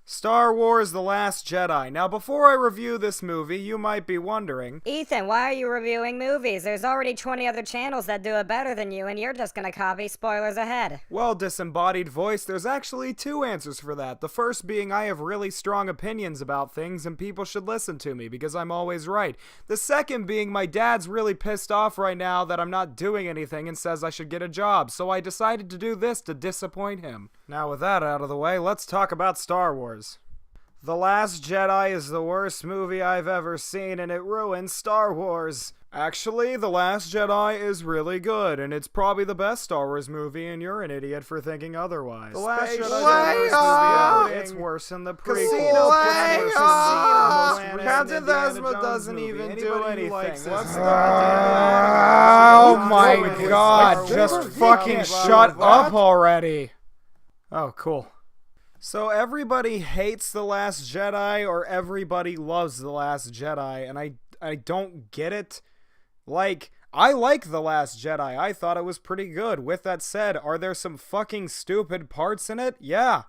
Star Wars The Last Jedi. Now, before I review this movie, you might be wondering, Ethan, why are you reviewing movies? There's already 20 other channels that do it better than you, and you're just gonna copy spoilers ahead. well, disembodied voice, there's actually two answers for that. The first being I have really strong opinions about things and people should listen to me because I'm always right. The second being my dad's really pissed off right now that I'm not doing anything and says I should get a job, so I decided to do this to disappoint him. Now with that out of the way, let's talk about Star Wars. The Last Jedi is the worst movie I've ever seen, and it ruins Star Wars. Actually, The Last Jedi is really good, and it's probably the best Star Wars movie, and you're an idiot for thinking otherwise. The Last Jedi is the worst movie ever. It's worse than the prequel. It's worse than Captain Phasma doesn't even do anything. Oh my god, just fucking shut up already. Oh, cool. So everybody hates The Last Jedi or everybody loves The Last Jedi, and I don't get it. Like, I like The Last Jedi. I thought it was pretty good. With that said, are there some fucking stupid parts in it? Yeah.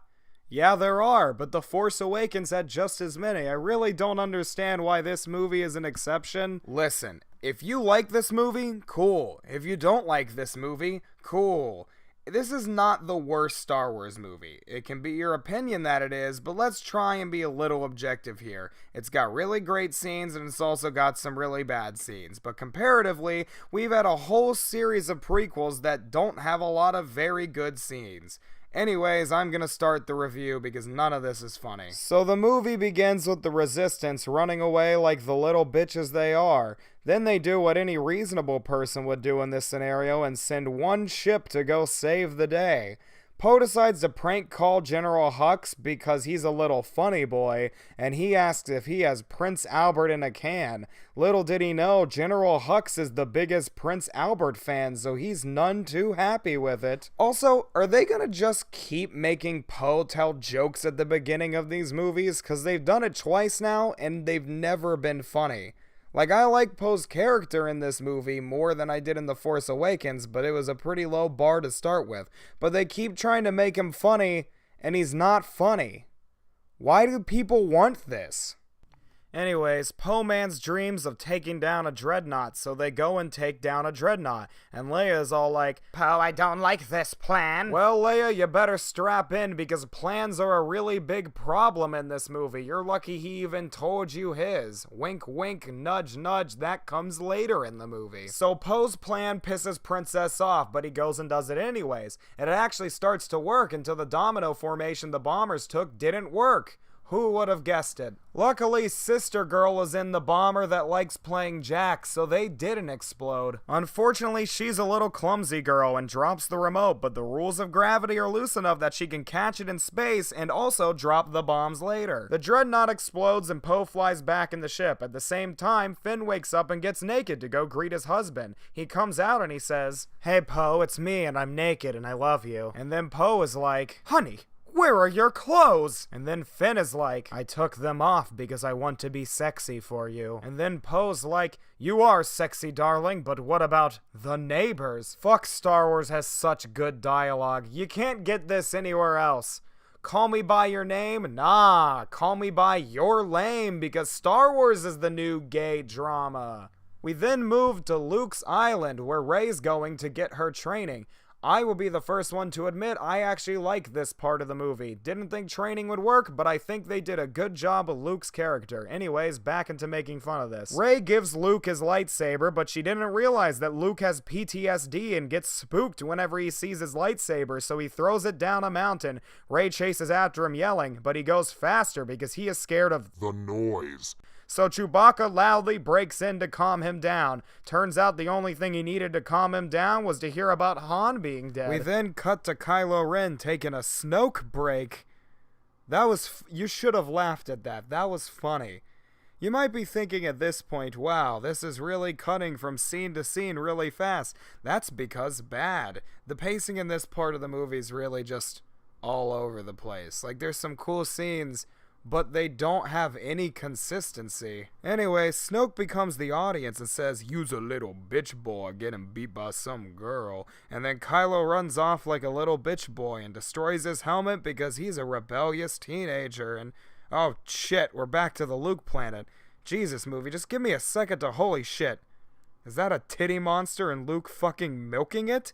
Yeah, there are, but The Force Awakens had just as many. I really don't understand why this movie is an exception. Listen, if you like this movie, cool. If you don't like this movie, cool. This is not the worst Star Wars movie. It can be your opinion that it is, but let's try and be a little objective here. It's got really great scenes, and it's also got some really bad scenes. But comparatively, we've had a whole series of prequels that don't have a lot of very good scenes. Anyways, I'm gonna start the review because none of this is funny. So the movie begins with the Resistance running away like the little bitches they are. Then they do what any reasonable person would do in this scenario and send one ship to go save the day. Poe decides to prank call General Hux because he's a little funny boy, and he asks if he has Prince Albert in a can. Little did he know, General Hux is the biggest Prince Albert fan, so he's none too happy with it. Also, are they gonna just keep making Poe tell jokes at the beginning of these movies? Because they've done it twice now, and they've never been funny. Like, I like Poe's character in this movie more than I did in The Force Awakens, but it was a pretty low bar to start with. But they keep trying to make him funny, and he's not funny. Why do people want this? Anyways, Poe Man's dreams of taking down a dreadnought, so they go and take down a dreadnought. And Leia's all like, Poe, I don't like this plan. Well, Leia, you better strap in because plans are a really big problem in this movie. You're lucky he even told you his. Wink, wink, nudge, nudge, that comes later in the movie. So Poe's plan pisses Princess off, but he goes and does it anyways. And it actually starts to work until the domino formation the bombers took didn't work. Who would have guessed it? Luckily, Sister Girl is in the bomber that likes playing Jack, so they didn't explode. Unfortunately, she's a little clumsy girl and drops the remote, but the rules of gravity are loose enough that she can catch it in space and also drop the bombs later. The dreadnought explodes and Poe flies back in the ship. At the same time, Finn wakes up and gets naked to go greet his husband. He comes out and he says, Hey Poe, it's me and I'm naked and I love you. And then Poe is like, Honey, where are your clothes? And then Finn is like, I took them off because I want to be sexy for you. And then Poe's like, you are sexy, darling, but what about the neighbors? Fuck, Star Wars has such good dialogue. You can't get this anywhere else. Call me by your name? Nah, call me by your lame because Star Wars is the new gay drama. We then move to Luke's island where Rey's going to get her training. I will be the first one to admit I actually like this part of the movie. Didn't think training would work, but I think they did a good job of Luke's character. Anyways, back into making fun of this. Rey gives Luke his lightsaber, but she didn't realize that Luke has PTSD and gets spooked whenever he sees his lightsaber, so he throws it down a mountain. Rey chases after him yelling, but he goes faster because he is scared of the noise. So Chewbacca loudly breaks in to calm him down. Turns out the only thing he needed to calm him down was to hear about Han being dead. We then cut to Kylo Ren taking a Snoke break. You should have laughed at that. That was funny. You might be thinking at this point, wow, this is really cutting from scene to scene really fast. That's because bad. The pacing in this part of the movie is really just all over the place. Like, there's some cool scenes, but they don't have any consistency. Anyway, Snoke becomes the audience and says, "You's a little bitch boy getting beat by some girl." And then Kylo runs off like a little bitch boy and destroys his helmet because he's a rebellious teenager. And oh shit, we're back to the Luke planet. Jesus, movie, just give me a second to holy shit. Is that a titty monster and Luke fucking milking it?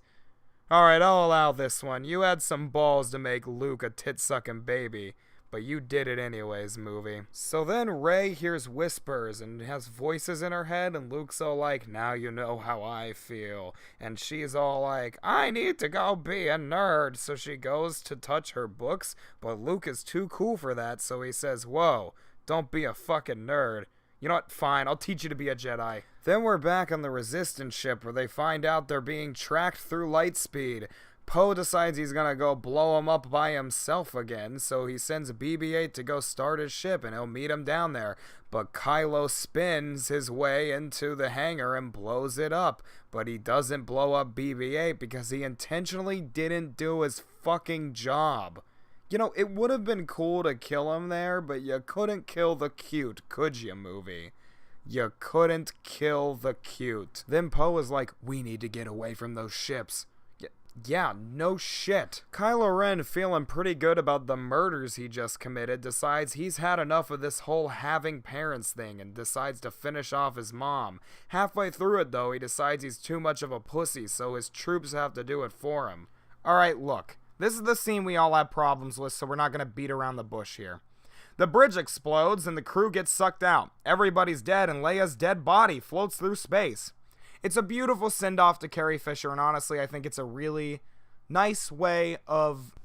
Alright, I'll allow this one. You had some balls to make Luke a tit-sucking baby. But you did it anyways, movie. So then Rey hears whispers and has voices in her head, and Luke's all like, "Now you know how I feel." And she's all like, "I need to go be a nerd." So she goes to touch her books, but Luke is too cool for that, so he says, "Whoa, don't be a fucking nerd. You know what, fine, I'll teach you to be a Jedi." Then we're back on the Resistance ship where they find out they're being tracked through light speed. Poe decides he's gonna go blow him up by himself again, so he sends BB-8 to go start his ship and he'll meet him down there. But Kylo spins his way into the hangar and blows it up. But he doesn't blow up BB-8 because he intentionally didn't do his fucking job. You know, it would have been cool to kill him there, but you couldn't kill the cute, could you, movie? You couldn't kill the cute. Then Poe was like, "We need to get away from those ships." Yeah, no shit. Kylo Ren, feeling pretty good about the murders he just committed, decides he's had enough of this whole having parents thing and decides to finish off his mom. Halfway through it, though, he decides he's too much of a pussy, so his troops have to do it for him. Alright, look. This is the scene we all have problems with, so we're not gonna beat around the bush here. The bridge explodes and the crew gets sucked out. Everybody's dead and Leia's dead body floats through space. It's a beautiful send-off to Carrie Fisher, and honestly, I think it's a really nice way of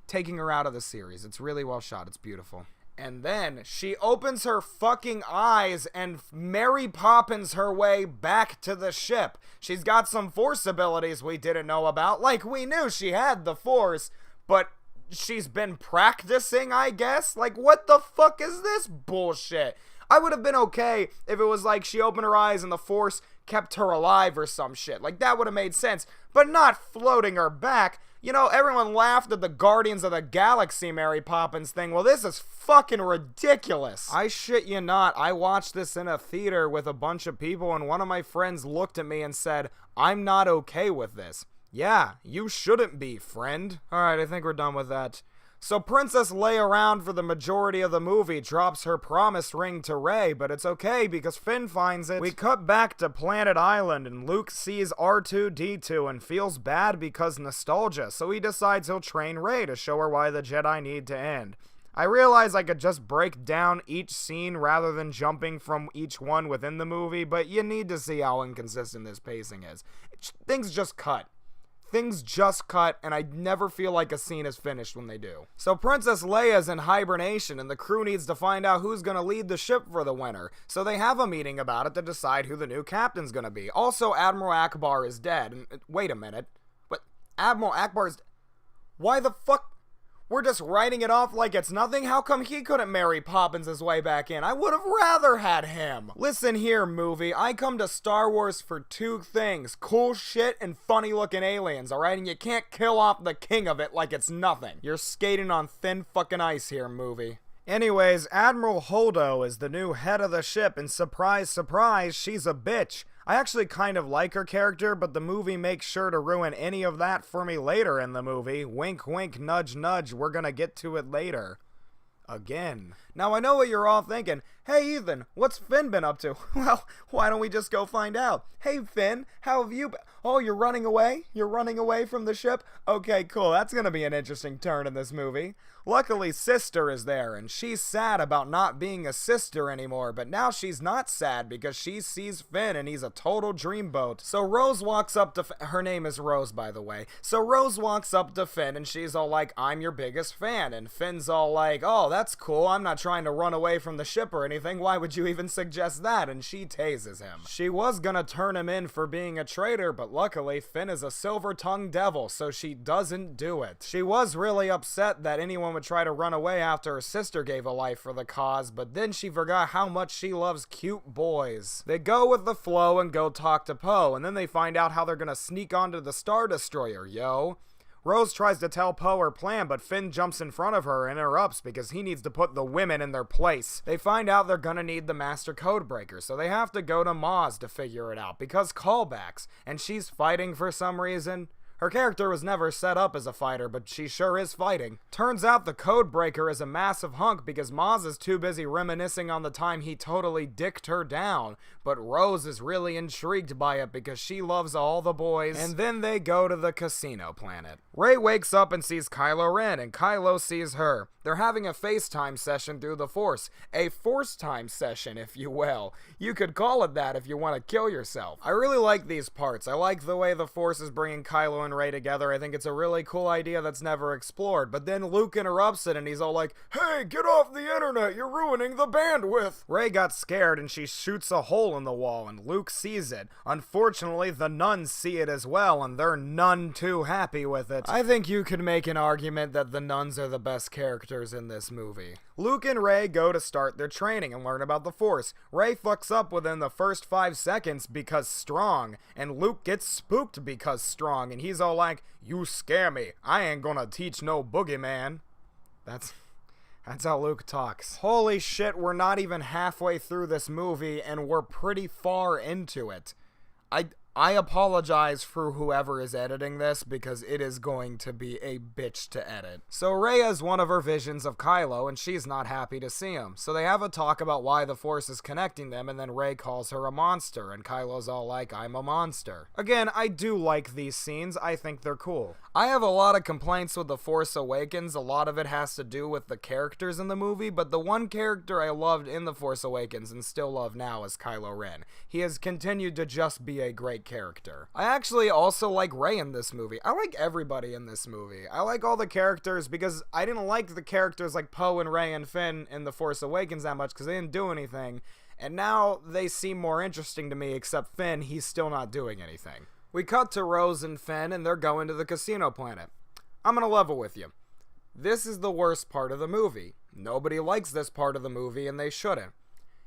taking her out of the series. It's really well shot. It's beautiful. And then she opens her fucking eyes and Mary Poppins her way back to the ship. She's got some Force abilities we didn't know about. Like, we knew she had the Force, but she's been practicing, I guess? Like, what the fuck is this bullshit? I would have been okay if it was like she opened her eyes and the Force kept her alive or some shit. Like, that would have made sense. But not floating her back. You know, everyone laughed at the Guardians of the Galaxy Mary Poppins thing. Well, this is fucking ridiculous. I shit you not. I watched this in a theater with a bunch of people, and one of my friends looked at me and said, "I'm not okay with this." Yeah, you shouldn't be, friend. Alright, I think we're done with that. So Princess Leia around for the majority of the movie drops her promise ring to Rey, but it's okay because Finn finds it. We cut back to Planet Island and Luke sees R2-D2 and feels bad because nostalgia, so he decides he'll train Rey to show her why the Jedi need to end. I realize I could just break down each scene rather than jumping from each one within the movie, but you need to see how inconsistent this pacing is. Things just cut. Things just cut, and I never feel like a scene is finished when they do. So Princess Leia's in hibernation, and the crew needs to find out who's gonna lead the ship for the winter. So they have a meeting about it to decide who the new captain's gonna be. Also, Admiral Akbar is dead. And wait a minute. What? Admiral Akbar's... Why the fuck? We're just writing it off like it's nothing? How come he couldn't Mary Poppins his way back in? I would have rather had him. Listen here, movie. I come to Star Wars for two things. Cool shit and funny looking aliens, alright? And you can't kill off the king of it like it's nothing. You're skating on thin fucking ice here, movie. Anyways, Admiral Holdo is the new head of the ship, and surprise, surprise, she's a bitch. I actually kind of like her character, but the movie makes sure to ruin any of that for me later in the movie. Wink, wink, nudge, nudge, we're gonna get to it later. Again. Now I know what you're all thinking. Hey Ethan, what's Finn been up to? Well, why don't we just go find out? Hey Finn, how have you been? Oh, you're running away? You're running away from the ship? Okay, cool, that's gonna be an interesting turn in this movie. Luckily, Sister is there, and she's sad about not being a sister anymore, but now she's not sad because she sees Finn and he's a total dreamboat. So Rose walks up to her name is Rose, by the way. So Rose walks up to Finn and she's all like, "I'm your biggest fan," and Finn's all like, "Oh, that's cool, I'm not trying to run away from the ship or anything, why would you even suggest that?" And she tases him. She was gonna turn him in for being a traitor, but luckily Finn is a silver-tongued devil, so she doesn't do it. She was really upset that anyone would try to run away after her sister gave a life for the cause, but then she forgot how much she loves cute boys. They go with the flow and go talk to Poe, and then they find out how they're gonna sneak onto the Star Destroyer, yo. Rose tries to tell Poe her plan, but Finn jumps in front of her and interrupts because he needs to put the women in their place. They find out they're gonna need the Master Codebreaker, so they have to go to Maz to figure it out, because callbacks, and she's fighting for some reason. Her character was never set up as a fighter, but she sure is fighting. Turns out the Codebreaker is a massive hunk because Maz is too busy reminiscing on the time he totally dicked her down, but Rose is really intrigued by it because she loves all the boys. And then they go to the casino planet. Rey wakes up and sees Kylo Ren, and Kylo sees her. They're having a FaceTime session through the Force. A Force time session, if you will. You could call it that if you want to kill yourself. I really like these parts. I like the way the Force is bringing Kylo and Rey together. I think it's a really cool idea that's never explored. But then Luke interrupts it and he's all like, "Hey, get off the internet, you're ruining the bandwidth." Rey got scared and she shoots a hole in the wall and Luke sees it. Unfortunately, the nuns see it as well and they're none too happy with it. I think you could make an argument that the nuns are the best characters in this movie. Luke and Rey go to start their training and learn about the Force. Rey fucks up within the first 5 seconds because strong, and Luke gets spooked because strong, and he's all like, "You scare me. I ain't gonna teach no boogeyman." That's how Luke talks. Holy shit, we're not even halfway through this movie, and we're pretty far into it. I apologize for whoever is editing this because it is going to be a bitch to edit. So Rey has one of her visions of Kylo and she's not happy to see him. So they have a talk about why the Force is connecting them and then Rey calls her a monster and Kylo's all like, "I'm a monster." Again, I do like these scenes. I think they're cool. I have a lot of complaints with The Force Awakens. A lot of it has to do with the characters in the movie, but the one character I loved in The Force Awakens and still love now is Kylo Ren. He has continued to just be a great character. I actually also like Rey in this movie. I like everybody in this movie. I like all the characters because I didn't like the characters like Poe and Rey and Finn in The Force Awakens that much because they didn't do anything, and now they seem more interesting to me, except Finn, he's still not doing anything. We cut to Rose and Finn and they're going to the casino planet. I'm gonna level with you. This is the worst part of the movie. Nobody likes this part of the movie and they shouldn't.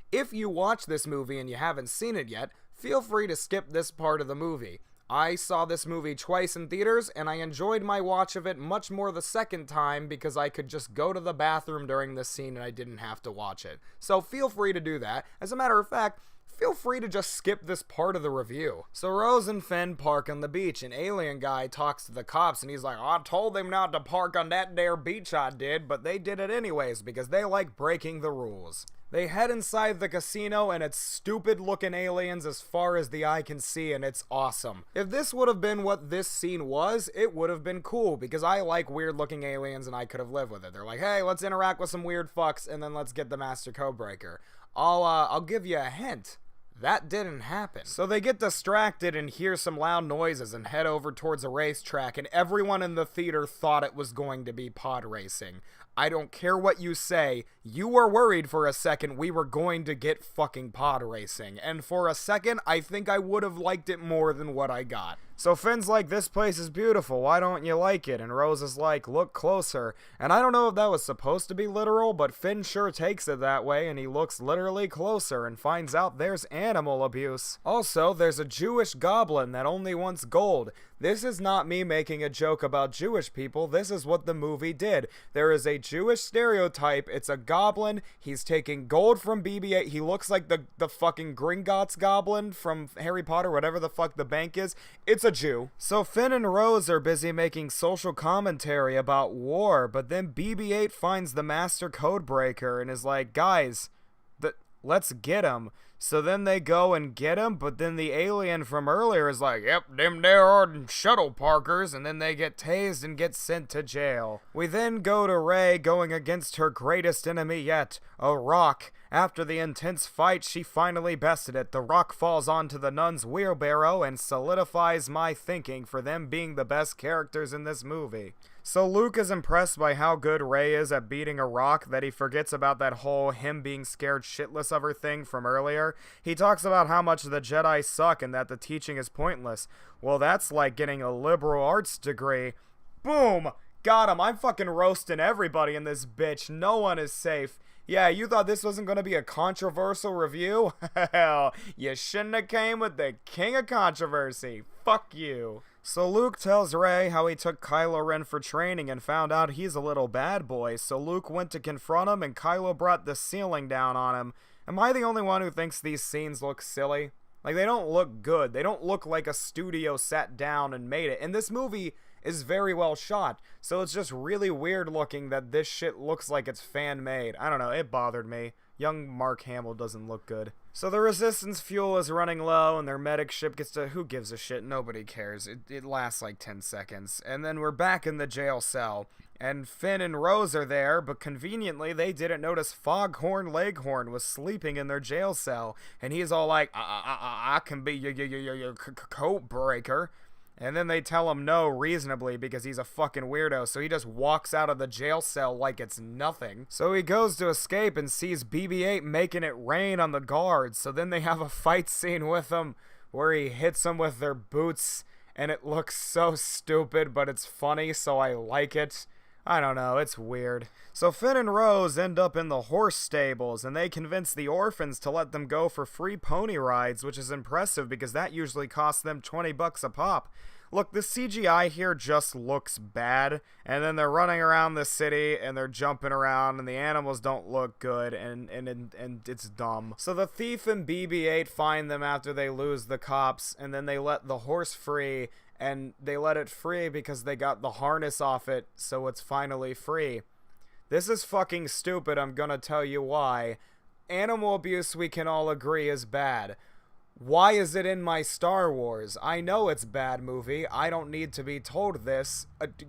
If you watch this movie and you haven't seen it yet, feel free to skip this part of the movie. I saw this movie twice in theaters, and I enjoyed my watch of it much more the second time because I could just go to the bathroom during this scene and I didn't have to watch it. So feel free to do that. As a matter of fact, feel free to just skip this part of the review. So Rose and Finn park on the beach, and Alien Guy talks to the cops, and he's like, "I told them not to park on that there beach I did, but they did it anyways because they like breaking the rules." They head inside the casino, and it's stupid-looking aliens as far as the eye can see, and it's awesome. If this would have been what this scene was, it would have been cool, because I like weird-looking aliens, and I could have lived with it. They're like, "Hey, let's interact with some weird fucks, and then let's get the Master Codebreaker." I'll give you a hint. That didn't happen. So they get distracted and hear some loud noises and head over towards a racetrack, and everyone in the theater thought it was going to be pod racing. I don't care what you say, you were worried for a second we were going to get fucking pod racing, and for a second I think I would have liked it more than what I got. So Finn's like, "This place is beautiful, why don't you like it?" And Rose is like, "Look closer." And I don't know if that was supposed to be literal, but Finn sure takes it that way, and he looks literally closer and finds out there's animal abuse. Also, there's a Jewish goblin that only wants gold. This is not me making a joke about Jewish people, this is what the movie did. There is a Jewish stereotype, it's a goblin, he's taking gold from BB-8, he looks like the fucking Gringotts goblin from Harry Potter, whatever the fuck the bank is. It's a Jew. So Finn and Rose are busy making social commentary about war, but then BB-8 finds the Master Codebreaker and is like, "Guys, let's get him." So then they go and get him, but then the alien from earlier is like, "Yep, them there are shuttle parkers," and then they get tased and get sent to jail. We then go to Rey going against her greatest enemy yet, a rock. After the intense fight, she finally bested it. The rock falls onto the nun's wheelbarrow and solidifies my thinking for them being the best characters in this movie. So Luke is impressed by how good Rey is at beating a rock that he forgets about that whole him being scared shitless of her thing from earlier. He talks about how much the Jedi suck and that the teaching is pointless. Well, that's like getting a liberal arts degree. Boom! Got him. I'm fucking roasting everybody in this bitch. No one is safe. Yeah, you thought this wasn't going to be a controversial review? Hell, you shouldn't have came with the king of controversy. Fuck you. So Luke tells Rey how he took Kylo Ren for training and found out he's a little bad boy, so Luke went to confront him and Kylo brought the ceiling down on him. Am I the only one who thinks these scenes look silly? Like, they don't look good. They don't look like a studio sat down and made it. And this movie is very well shot, so it's just really weird looking that this shit looks like it's fan-made. I don't know, it bothered me. Young Mark Hamill doesn't look good. So the Resistance fuel is running low, and their medic ship gets to... Who gives a shit? Nobody cares. It lasts like 10 seconds. And then we're back in the jail cell. And Finn and Rose are there, but conveniently they didn't notice Foghorn Leghorn was sleeping in their jail cell. And he's all like, I can be your coat breaker. And then they tell him no reasonably because he's a fucking weirdo, so he just walks out of the jail cell like it's nothing. So he goes to escape and sees BB-8 making it rain on the guards, so then they have a fight scene with him where he hits them with their boots, and it looks so stupid, but it's funny, so I like it. I don't know, it's weird. So Finn and Rose end up in the horse stables, and they convince the orphans to let them go for free pony rides, which is impressive because that usually costs them $20 a pop. Look, the CGI here just looks bad, and then they're running around the city, and they're jumping around, and the animals don't look good, and it's dumb. So the thief and BB-8 find them after they lose the cops, and then they let the horse free, and they let it free because they got the harness off it, so it's finally free. This is fucking stupid, I'm gonna tell you why. Animal abuse, we can all agree, is bad. Why is it in my Star Wars? I know it's bad movie. I don't need to be told this.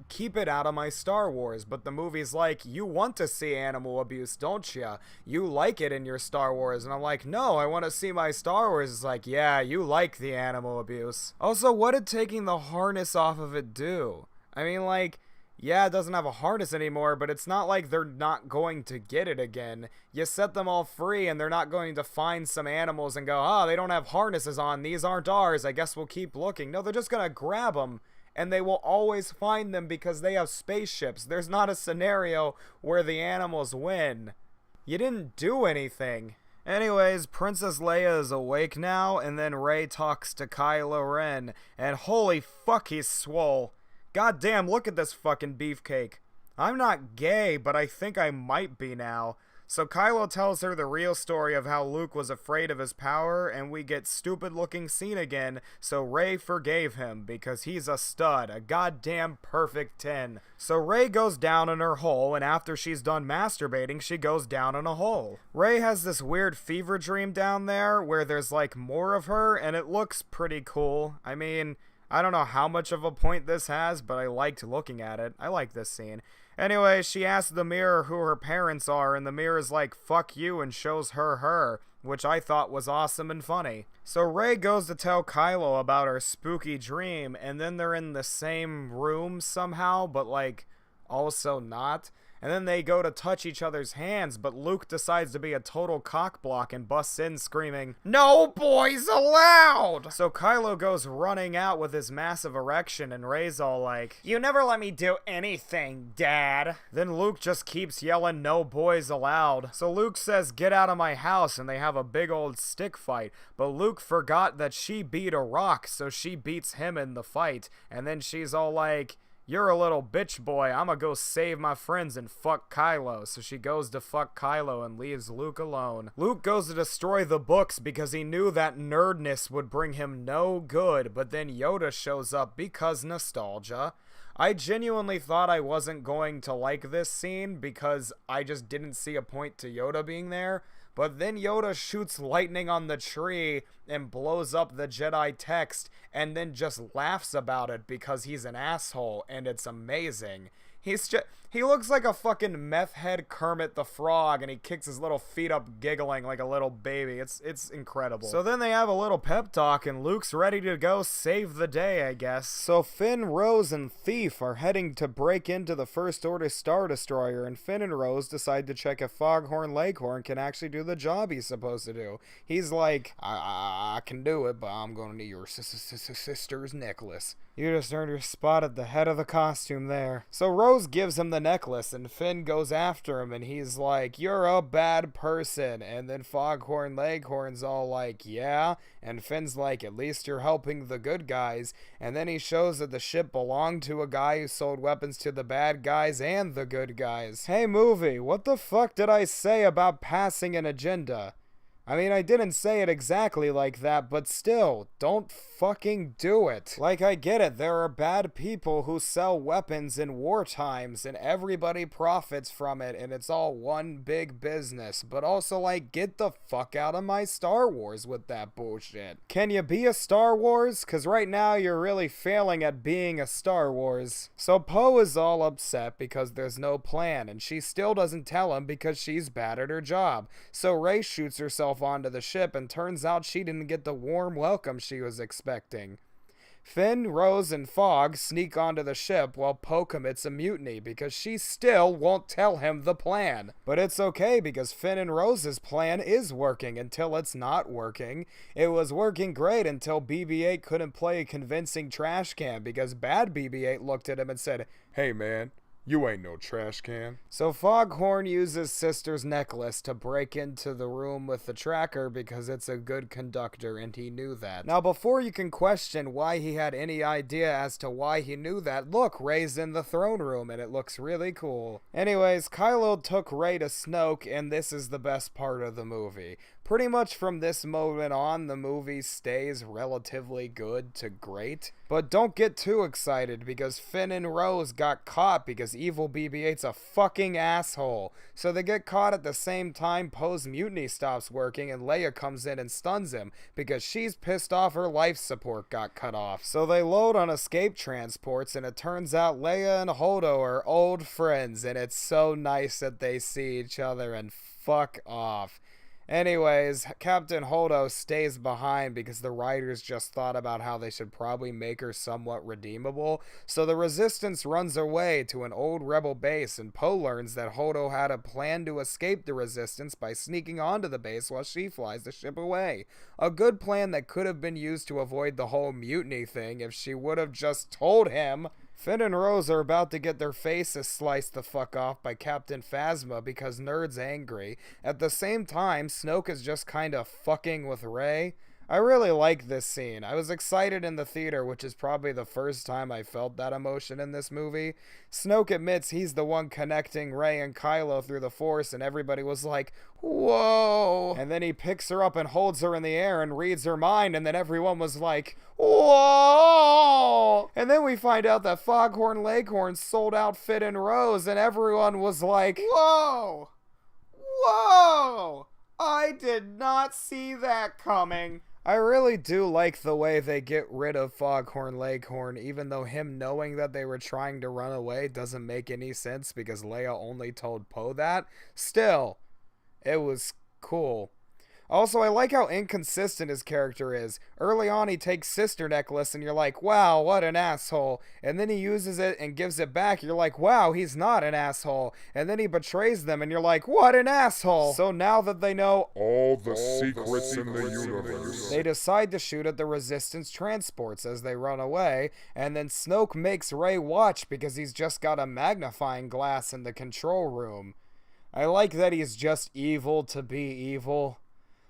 Keep it out of my Star Wars. But the movie's like, you want to see animal abuse, don't ya? You like it in your Star Wars. And I'm like, no, I want to see my Star Wars. It's like, yeah, you like the animal abuse. Also, what did taking the harness off of it do? I mean, like... yeah, it doesn't have a harness anymore, but it's not like they're not going to get it again. You set them all free, and they're not going to find some animals and go, oh, they don't have harnesses on, these aren't ours, I guess we'll keep looking. No, they're just gonna grab them, and they will always find them because they have spaceships. There's not a scenario where the animals win. You didn't do anything. Anyways, Princess Leia is awake now, and then Rey talks to Kylo Ren, and holy fuck, he's swole. God damn, look at this fucking beefcake. I'm not gay, but I think I might be now. So Kylo tells her the real story of how Luke was afraid of his power, and we get stupid looking scene again, so Rey forgave him, because he's a stud, a goddamn perfect 10. So Rey goes down in her hole, and after she's done masturbating, she goes down in a hole. Rey has this weird fever dream down there, where there's like more of her, and it looks pretty cool. I mean... I don't know how much of a point this has, but I liked looking at it. I like this scene. Anyway, she asks the mirror who her parents are, and the mirror's like, fuck you, and shows her, which I thought was awesome and funny. So Rey goes to tell Kylo about her spooky dream, and then they're in the same room somehow, but like, also not. And then they go to touch each other's hands, but Luke decides to be a total cockblock and busts in screaming, "No boys allowed!" So Kylo goes running out with his massive erection, and Rey's all like, "You never let me do anything, Dad." Then Luke just keeps yelling, "No boys allowed." So Luke says, "Get out of my house," and they have a big old stick fight. But Luke forgot that she beat a rock, so she beats him in the fight. And then she's all like, "You're a little bitch boy, I'ma go save my friends and fuck Kylo." So she goes to fuck Kylo and leaves Luke alone. Luke goes to destroy the books because he knew that nerdness would bring him no good, but then Yoda shows up because nostalgia. I genuinely thought I wasn't going to like this scene because I just didn't see a point to Yoda being there. But then Yoda shoots lightning on the tree and blows up the Jedi text and then just laughs about it because he's an asshole, and it's amazing. He looks like a fucking meth head Kermit the Frog, and he kicks his little feet up giggling like a little baby. It's incredible. So then they have a little pep talk, and Luke's ready to go save the day, I guess. So Finn, Rose, and Thief are heading to break into the First Order Star Destroyer, and Finn and Rose decide to check if Foghorn Leghorn can actually do the job he's supposed to do. He's like, I can do it, but I'm gonna need your sister's necklace. You just earned your spot at the head of the costume there. So Rose gives him the the necklace, and Finn goes after him, and he's like, "You're a bad person." And then Foghorn Leghorn's all like, "Yeah." And Finn's like, "At least you're helping the good guys." And then he shows that the ship belonged to a guy who sold weapons to the bad guys and the good guys. Hey movie, what the fuck did I say about passing an agenda? I mean, I didn't say it exactly like that, but still, don't fucking do it. Like, I get it, there are bad people who sell weapons in war times, and everybody profits from it, and it's all one big business, but also, like, get the fuck out of my Star Wars with that bullshit. Can you be a Star Wars? 'Cause right now you're really failing at being a Star Wars. So Poe is all upset because there's no plan, and she still doesn't tell him because she's bad at her job. So Rey shoots herself onto the ship, and turns out she didn't get the warm welcome she was expecting. Finn, Rose, and Fogg sneak onto the ship while Poe commits a mutiny because she still won't tell him the plan. But it's okay because Finn and Rose's plan is working until it's not working. It was working great until BB-8 couldn't play a convincing trash can because bad BB-8 looked at him and said, "Hey man, you ain't no trash can." So Foghorn uses Sister's necklace to break into the room with the tracker because it's a good conductor, and he knew that. Now, before you can question why he had any idea as to why he knew that, look, Rey's in the throne room, and it looks really cool. Anyways, Kylo took Rey to Snoke, and this is the best part of the movie. Pretty much from this moment on, the movie stays relatively good to great. But don't get too excited because Finn and Rose got caught because evil BB-8's a fucking asshole. So they get caught at the same time Poe's mutiny stops working and Leia comes in and stuns him because she's pissed off her life support got cut off. So they load on escape transports, and it turns out Leia and Holdo are old friends, and it's so nice that they see each other and fuck off. Anyways, Captain Holdo stays behind because the writers just thought about how they should probably make her somewhat redeemable. So the Resistance runs away to an old rebel base, and Poe learns that Holdo had a plan to escape the Resistance by sneaking onto the base while she flies the ship away. A good plan that could have been used to avoid the whole mutiny thing if she would have just told him. Finn and Rose are about to get their faces sliced the fuck off by Captain Phasma because Nerd's angry. At the same time, Snoke is just kinda fucking with Rey. I really like this scene. I was excited in the theater, which is probably the first time I felt that emotion in this movie. Snoke admits he's the one connecting Rey and Kylo through the Force, and everybody was like, "Whoa!" And then he picks her up and holds her in the air and reads her mind, and then everyone was like, "Whoa!" And then we find out that Foghorn Leghorn sold out Finn and Rose, and everyone was like, "Whoa! Whoa! I did not see that coming." I really do like the way they get rid of Foghorn Leghorn, even though him knowing that they were trying to run away doesn't make any sense because Leia only told Poe that. Still, it was cool. Also, I like how inconsistent his character is. Early on, he takes Sister Necklace, and you're like, wow, what an asshole. And then he uses it and gives it back. You're like, wow, he's not an asshole. And then he betrays them, and you're like, what an asshole. So now that they know all the secrets in the universe, they decide to shoot at the Resistance transports as they run away. And then Snoke makes Rey watch because he's just got a magnifying glass in the control room. I like that he's just evil to be evil.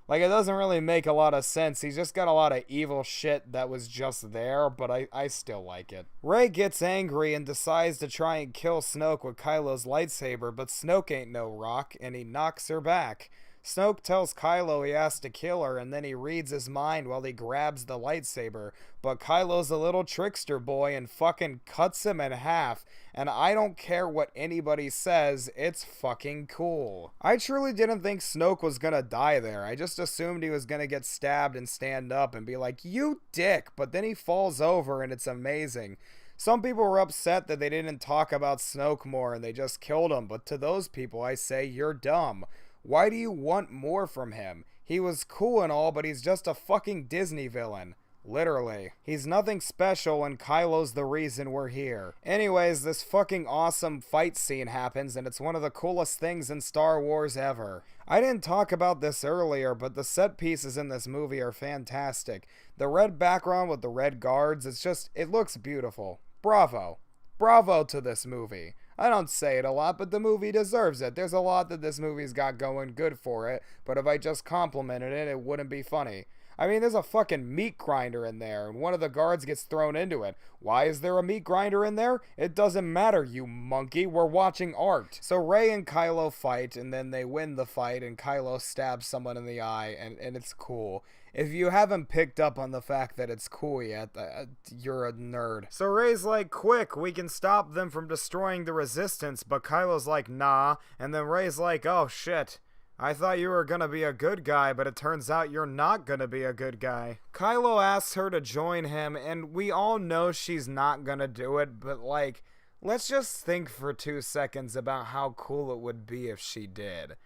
Like, it doesn't really make a lot of sense. He's just got a lot of evil shit that was just there, but I still like it. Rey gets angry and decides to try and kill Snoke with Kylo's lightsaber, but Snoke ain't no rock, and he knocks her back. Snoke tells Kylo he has to kill her, and then he reads his mind while he grabs the lightsaber. But Kylo's a little trickster boy and fucking cuts him in half. And I don't care what anybody says, it's fucking cool. I truly didn't think Snoke was gonna die there. I just assumed he was gonna get stabbed and stand up and be like, "You dick!" But then he falls over and it's amazing. Some people were upset that they didn't talk about Snoke more and they just killed him. But to those people, I say, you're dumb. Why do you want more from him? He was cool and all, but he's just a fucking Disney villain. Literally. He's nothing special and Kylo's the reason we're here. Anyways, this fucking awesome fight scene happens and it's one of the coolest things in Star Wars ever. I didn't talk about this earlier, but the set pieces in this movie are fantastic. The red background with the red guards, it looks beautiful. Bravo. Bravo to this movie. I don't say it a lot, but the movie deserves it. There's a lot that this movie's got going good for it, but if I just complimented it, it wouldn't be funny. I mean, there's a fucking meat grinder in there, and one of the guards gets thrown into it. Why is there a meat grinder in there? It doesn't matter, you monkey. We're watching art. So Rey and Kylo fight, and then they win the fight, and Kylo stabs someone in the eye, and it's cool. If you haven't picked up on the fact that it's cool yet, you're a nerd. So Rey's like, quick, we can stop them from destroying the Resistance, but Kylo's like, nah, and then Rey's like, oh shit. I thought you were gonna be a good guy, but it turns out you're not gonna be a good guy. Kylo asks her to join him, and we all know she's not gonna do it, but like, let's just think for 2 seconds about how cool it would be if she did.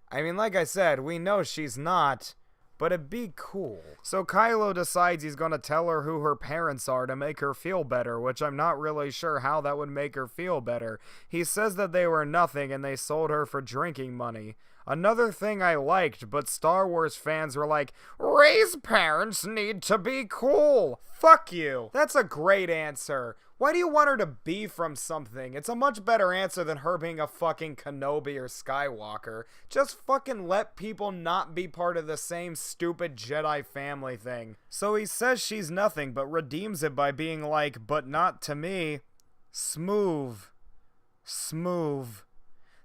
I mean, like I said, we know she's not, but it'd be cool. So Kylo decides he's gonna tell her who her parents are to make her feel better, which I'm not really sure how that would make her feel better. He says that they were nothing and they sold her for drinking money. Another thing I liked, but Star Wars fans were like, Rey's parents need to be cool. Fuck you. That's a great answer. Why do you want her to be from something? It's a much better answer than her being a fucking Kenobi or Skywalker. Just fucking let people not be part of the same stupid Jedi family thing. So he says she's nothing, but redeems it by being like, but not to me. Smooth. Smooth.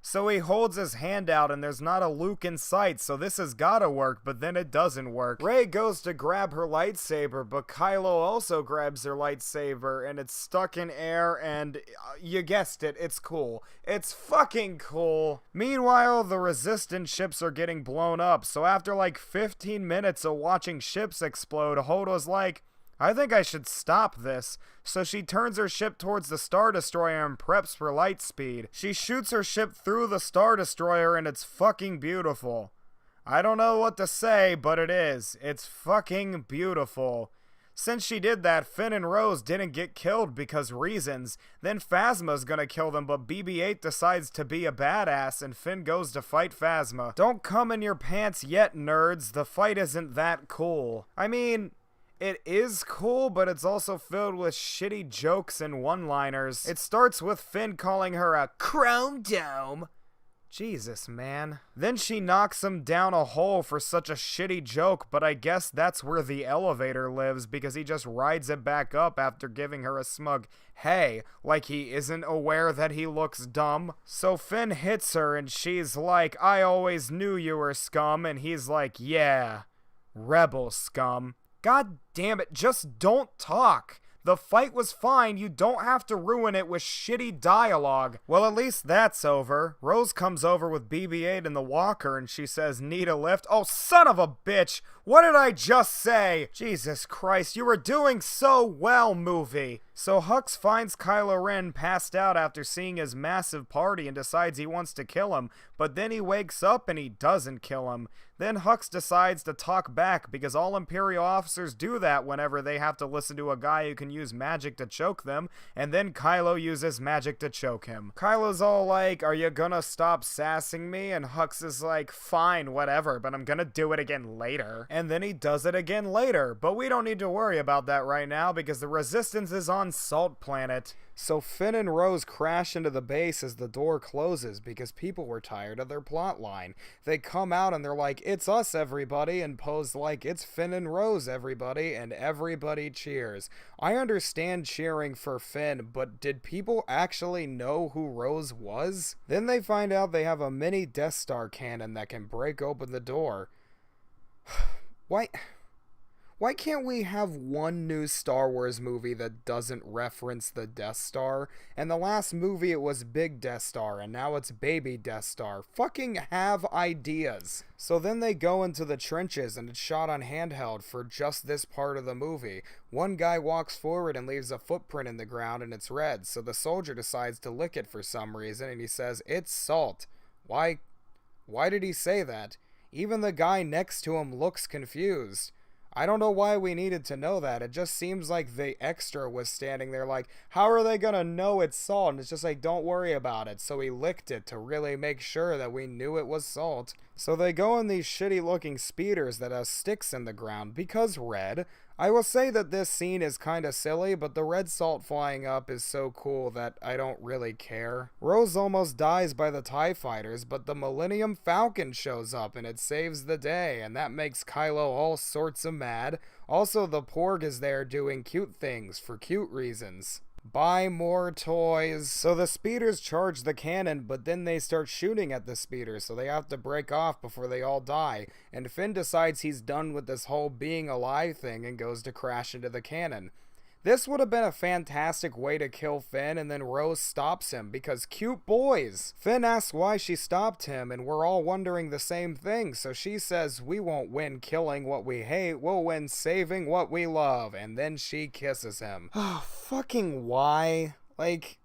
So he holds his hand out and there's not a Luke in sight, so this has gotta work, but then it doesn't work. Rey goes to grab her lightsaber, but Kylo also grabs her lightsaber and it's stuck in air and, you guessed it, it's cool. It's fucking cool. Meanwhile, the Resistance ships are getting blown up, so after like 15 minutes of watching ships explode, Holdo's like, I think I should stop this. So she turns her ship towards the Star Destroyer and preps for light speed. She shoots her ship through the Star Destroyer and it's fucking beautiful. I don't know what to say, but it is. It's fucking beautiful. Since she did that, Finn and Rose didn't get killed because reasons. Then Phasma's gonna kill them, but BB-8 decides to be a badass and Finn goes to fight Phasma. Don't come in your pants yet, nerds. The fight isn't that cool. I mean, it is cool, but it's also filled with shitty jokes and one-liners. It starts with Finn calling her a chrome dome. Jesus, man. Then she knocks him down a hole for such a shitty joke, but I guess that's where the elevator lives because he just rides it back up after giving her a smug hey, like he isn't aware that he looks dumb. So Finn hits her and she's like, I always knew you were scum, and he's like, yeah, rebel scum. God damn it, just don't talk. The fight was fine, you don't have to ruin it with shitty dialogue. Well, at least that's over. Rose comes over with BB-8 in the walker and she says, need a lift? Oh, son of a bitch! What did I just say? Jesus Christ, you were doing so well, movie. So Hux finds Kylo Ren passed out after seeing his massive party and decides he wants to kill him, but then he wakes up and he doesn't kill him. Then Hux decides to talk back because all Imperial officers do that whenever they have to listen to a guy who can use magic to choke them, and then Kylo uses magic to choke him. Kylo's all like, are you gonna stop sassing me? And Hux is like, fine, whatever, but I'm gonna do it again later. And then he does it again later, but we don't need to worry about that right now because the Resistance is on Salt Planet. So Finn and Rose crash into the base as the door closes because people were tired of their plot line. They come out and they're like, it's us everybody, and pose like, it's Finn and Rose everybody, and everybody cheers. I understand cheering for Finn, but did people actually know who Rose was? Then they find out they have a mini Death Star cannon that can break open the door. Why can't we have one new Star Wars movie that doesn't reference the Death Star? And the last movie it was Big Death Star, and now it's Baby Death Star. Fucking have ideas. So then they go into the trenches, and it's shot on handheld for just this part of the movie. One guy walks forward and leaves a footprint in the ground, and it's red, so the soldier decides to lick it for some reason, and he says, it's salt. Why did he say that? Even the guy next to him looks confused. I don't know why we needed to know that. It just seems like the extra was standing there like, how are they gonna know it's salt? And it's just like, don't worry about it. So he licked it to really make sure that we knew it was salt. So they go in these shitty looking speeders that have sticks in the ground because red. I will say that this scene is kinda silly, but the red salt flying up is so cool that I don't really care. Rose almost dies by the TIE fighters, but the Millennium Falcon shows up and it saves the day, and that makes Kylo all sorts of mad. Also, the Porg is there doing cute things for cute reasons. Buy more toys. So the speeders charge the cannon, but then they start shooting at the speeders, so they have to break off before they all die. And Finn decides he's done with this whole being alive thing and goes to crash into the cannon. This would have been a fantastic way to kill Finn, and then Rose stops him because cute boys. Finn asks why she stopped him, and we're all wondering the same thing, so she says we won't win killing what we hate, we'll win saving what we love, and then she kisses him. Oh, fucking why? Like,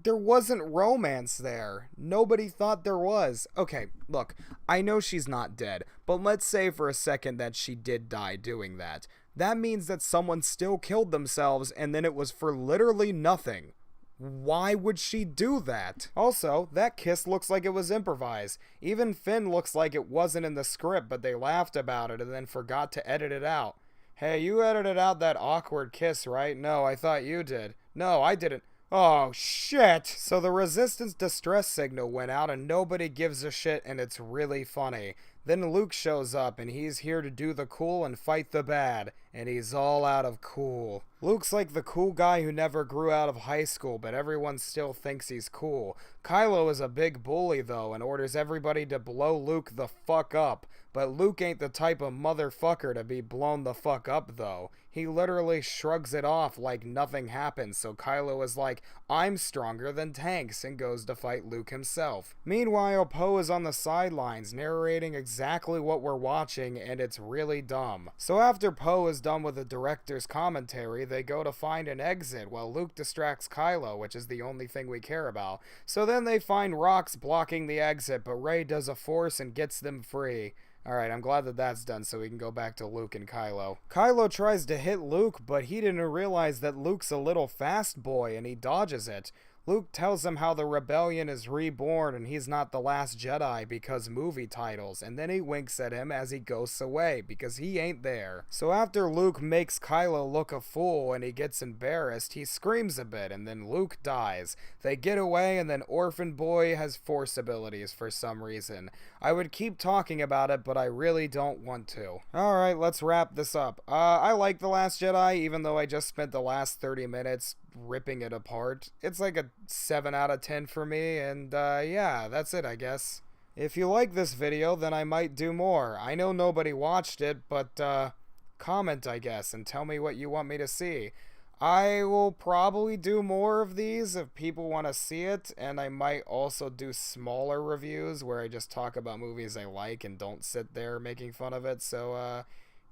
there wasn't romance there. Nobody thought there was. Okay, look, I know she's not dead, but let's say for a second that she did die doing that. That means that someone still killed themselves and then it was for literally nothing. Why would she do that? Also, that kiss looks like it was improvised. Even Finn looks like it wasn't in the script, but they laughed about it and then forgot to edit it out. Hey, you edited out that awkward kiss, right? No, I thought you did. No, I didn't. Oh, shit! So the Resistance distress signal went out and nobody gives a shit and it's really funny. Then Luke shows up and he's here to do the cool and fight the bad, and he's all out of cool. Luke's like the cool guy who never grew out of high school, but everyone still thinks he's cool. Kylo is a big bully though and orders everybody to blow Luke the fuck up, but Luke ain't the type of motherfucker to be blown the fuck up though. He literally shrugs it off like nothing happened, so Kylo is like, I'm stronger than tanks, and goes to fight Luke himself. Meanwhile, Poe is on the sidelines narrating exactly what we're watching, and it's really dumb. So after Poe is done with the director's commentary, they go to find an exit while Luke distracts Kylo, which is the only thing we care about. So then they find rocks blocking the exit, but Rey does a force and gets them free. Alright, I'm glad that that's done so we can go back to Luke and Kylo. Kylo tries to hit Luke, but he didn't realize that Luke's a little fast boy and he dodges it. Luke tells him how the rebellion is reborn and he's not the last Jedi because movie titles, and then he winks at him as he ghosts away because he ain't there. So after Luke makes Kylo look a fool and he gets embarrassed, he screams a bit and then Luke dies. They get away and then Orphan Boy has force abilities for some reason. I would keep talking about it, but I really don't want to. Alright, let's wrap this up. I like The Last Jedi, even though I just spent the last 30 minutes ripping it apart. It's like a 7 out of 10 for me, and yeah, that's it, I guess. If you like this video, then I might do more. I know nobody watched it, but comment, I guess, and tell me what you want me to see. I will probably do more of these if people want to see it, and I might also do smaller reviews where I just talk about movies I like and don't sit there making fun of it, so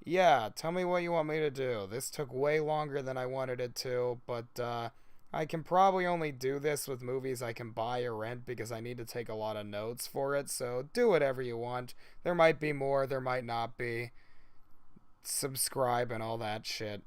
yeah, tell me what you want me to do. This took way longer than I wanted it to, but I can probably only do this with movies I can buy or rent because I need to take a lot of notes for it, so do whatever you want. There might be more, there might not be. Subscribe and all that shit.